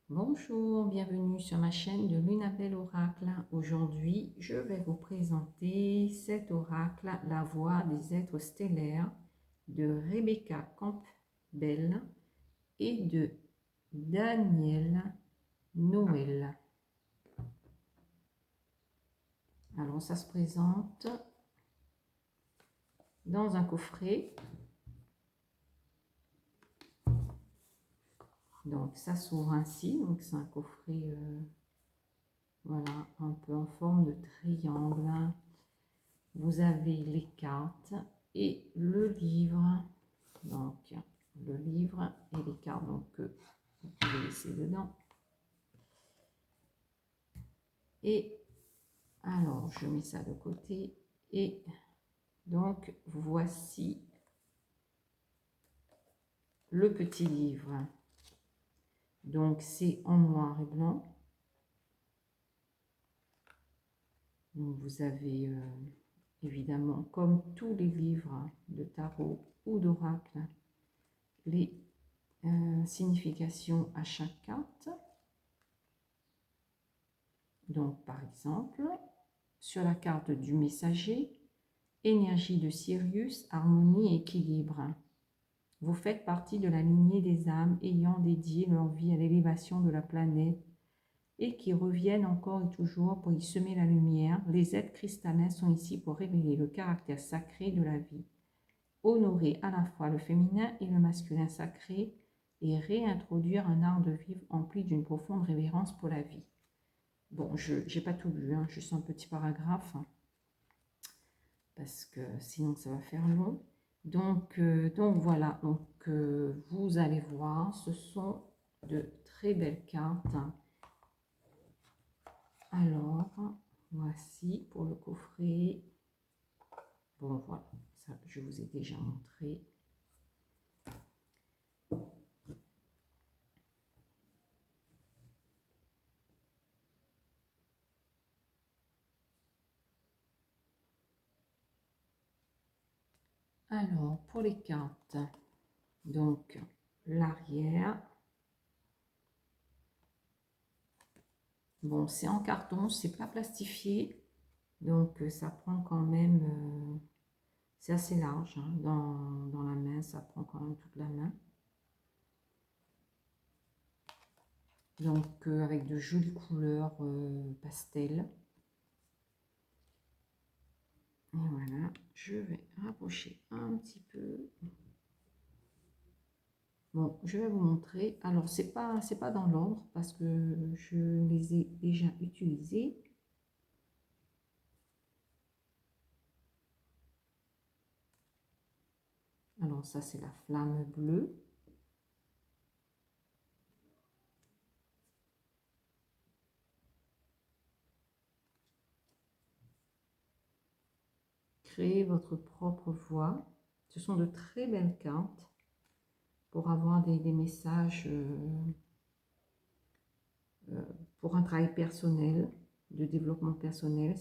Bonjour, bienvenue sur ma chaîne de Lunabelle Oracle. Aujourd'hui, je vais vous présenter cet oracle, La Voix des êtres stellaires, de Rebecca Campbell et de Daniel Noël. Alors, ça se présente dans un coffret. Donc, ça s'ouvre ainsi. Donc, c'est un coffret, voilà, un peu en forme de triangle. Vous avez les cartes et le livre. Donc, le livre et les cartes donc, que vous pouvez laisser dedans. Et alors, je mets ça de côté. Et donc, voici le petit livre. Donc, c'est en noir et blanc. Donc, vous avez évidemment, comme tous les livres de tarot ou d'oracle, les significations à chaque carte. Donc, par exemple, sur la carte du messager, énergie de Sirius, harmonie et équilibre. Vous faites partie de la lignée des âmes ayant dédié leur vie à l'élévation de la planète et qui reviennent encore et toujours pour y semer la lumière. Les êtres cristallins sont ici pour révéler le caractère sacré de la vie, honorer à la fois le féminin et le masculin sacré et réintroduire un art de vivre empli d'une profonde révérence pour la vie. Bon, je n'ai pas tout lu, hein, juste un petit paragraphe, hein, parce que sinon ça va faire long. Donc voilà, vous allez voir, ce sont de très belles cartes. Alors, voici pour le coffret. Bon, voilà, ça je vous ai déjà montré. Alors, pour les cartes, donc l'arrière. Bon, c'est en carton, c'est pas plastifié, donc ça prend quand même, c'est assez large, hein, dans la main, ça prend quand même toute la main. Donc avec de jolies couleurs pastel. Et voilà, je vais rapprocher un petit peu. Bon, je vais vous montrer. Alors, c'est pas dans l'ordre parce que je les ai déjà utilisés. Alors, ça, c'est la flamme bleue. Créez votre propre voix. Ce sont de très belles cartes pour avoir des messages pour un travail personnel, de développement personnel.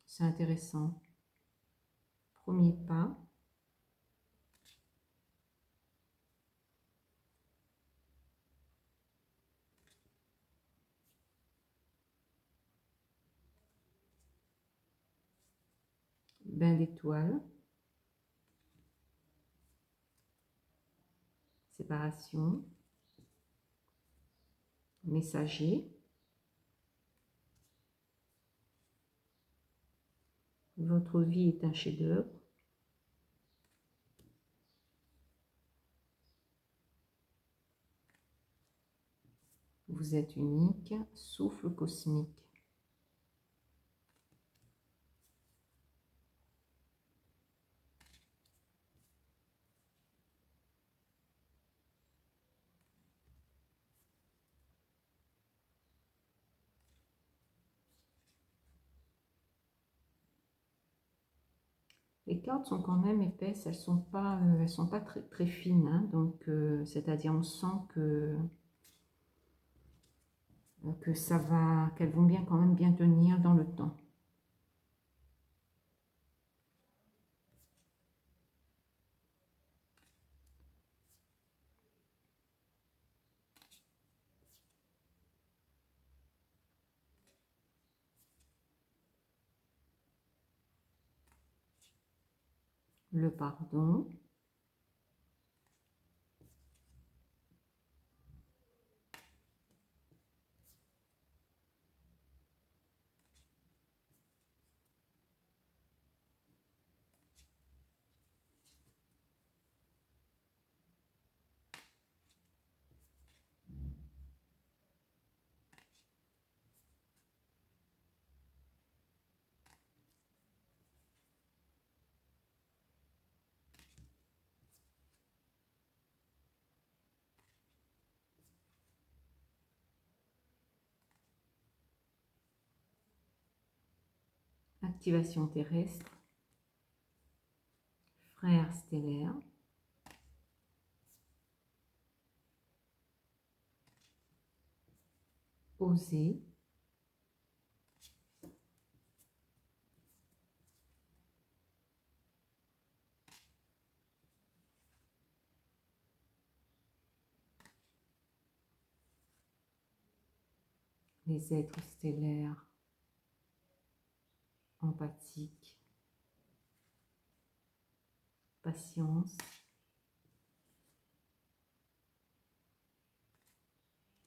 C'est intéressant. Premier pas. Bain d'étoiles. Séparation. Messager. Votre vie est un chef-d'œuvre. Vous êtes unique. Souffle cosmique. Les cartes sont quand même épaisses, elles sont pas très, très fines, hein, donc c'est-à-dire on sent que ça va, qu'elles vont bien quand même bien tenir dans le temps. le pardon, activation terrestre, frère stellaire, oser, les êtres stellaires empathiques, patience,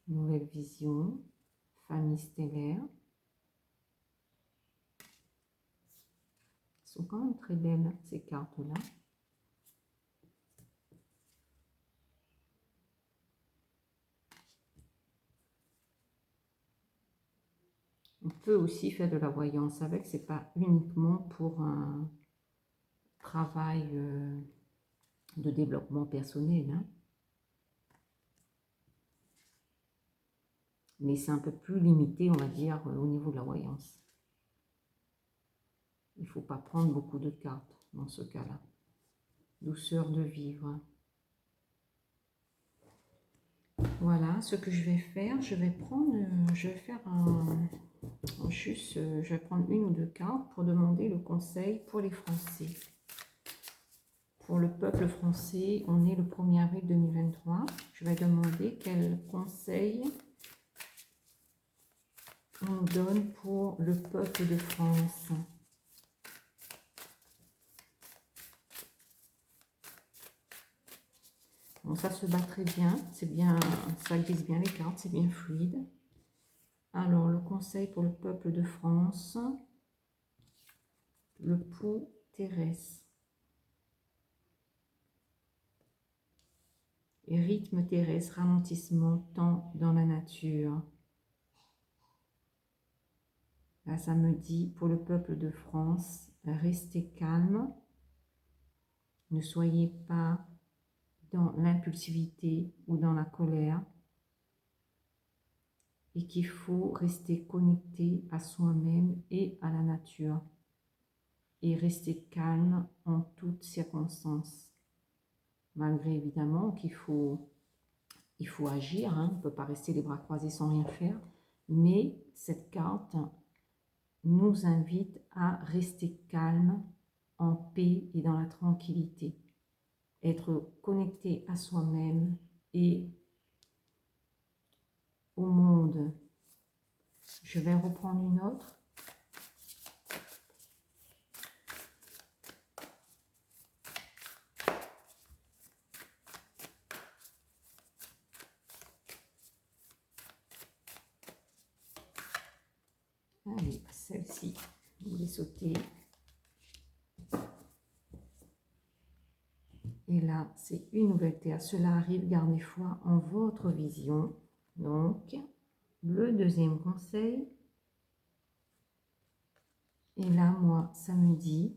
nouvelle vision, famille stellaire. Elles sont quand même très belles, ces cartes-là. On peut aussi faire de la voyance avec, c'est pas uniquement pour un travail de développement personnel, hein. Mais c'est un peu plus limité, on va dire, au niveau de la voyance. Il ne faut pas prendre beaucoup de cartes dans ce cas-là. Douceur de vivre. Voilà ce que je vais faire. Je vais prendre, je vais faire je vais prendre une ou deux cartes pour demander le conseil pour les Français. Pour le peuple français, on est le 1er avril 2023. Je vais demander quel conseil on donne pour le peuple de France. Bon, ça se bat très bien, c'est bien, ça glisse bien les cartes, c'est bien fluide. Alors, le conseil pour le peuple de France, le pou terrestre. Et rythme terrestre, ralentissement, temps dans la nature. Là, ça me dit, pour le peuple de France, restez calme, ne soyez pas dans l'impulsivité ou dans la colère, et qu'il faut rester connecté à soi-même et à la nature, et rester calme en toutes circonstances, malgré évidemment qu'il faut agir, hein, on ne peut pas rester les bras croisés sans rien faire, mais cette carte nous invite à rester calme, en paix et dans la tranquillité, être connecté à soi-même et au monde. Je vais reprendre une autre. Allez, celle-ci, vous les sautez. Et là, c'est une nouvelle terre. Cela arrive, gardez foi en votre vision. Donc, le deuxième conseil. Et là, moi, ça me dit,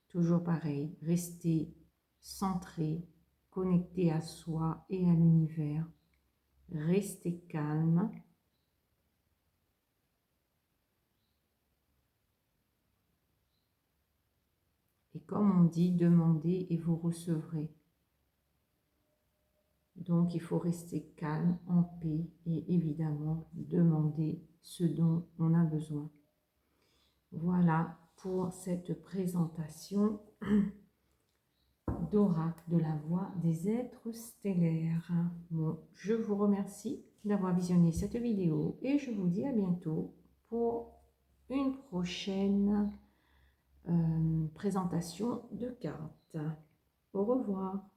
toujours pareil, restez centré, connecté à soi et à l'univers. Restez calme. Et comme on dit, demandez et vous recevrez. Donc, il faut rester calme, en paix et évidemment demander ce dont on a besoin. Voilà pour cette présentation d'oracle de la voix des êtres stellaires. Bon, je vous remercie d'avoir visionné cette vidéo et je vous dis à bientôt pour une prochaine présentation de cartes. Au revoir.